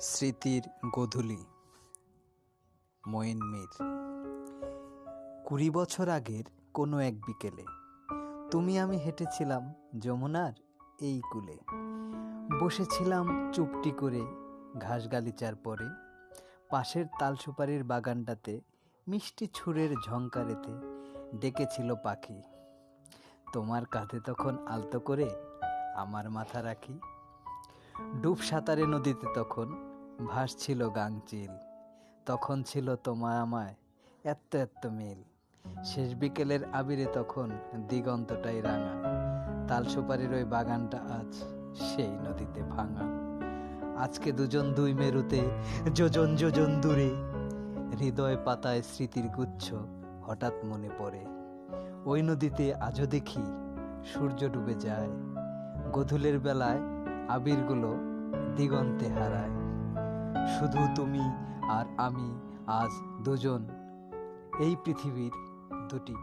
স্মৃতির গোধূলি। মঈন মীর। 20 বছর আগের কোনো এক বিকেলে তুমি আমি হেঁটেছিলাম যমুনার এই কূলে। বসেছিলাম চুপটি করে ঘাস গালিচার পরে, পাশের তালসুপারির বাগানটাতে মিষ্টি ছুঁড়ের ঝংকারেতে ডেকেছিল পাখি। তোমার কাঁধে তখন আলতো করে আমার মাথা রাখি। ডুব সাঁতারে নদীতে তখন ভাসছিল গাংচিল। তখন ছিল তোমায় আমায় এত্ত এত্ত মিল। শেষ বিকেলের আবিরে তখন দিগন্তটাই রাঙা। তালসুপারির ওই বাগানটা আজ সেই নদীতে ভাঙা। আজকে দুজন দুই মেরুতে যোজন যোজন দূরে, হৃদয় পাতায় স্মৃতির গুচ্ছ হঠাৎ মনে পড়ে। ওই নদীতে আজও দেখি সূর্য ডুবে যায়, গোধূলির বেলায় আবিরগুলো দিগন্তে হারায়। শুধু তুমি আর আমি আজ দুজন, এই পৃথিবীর দুটি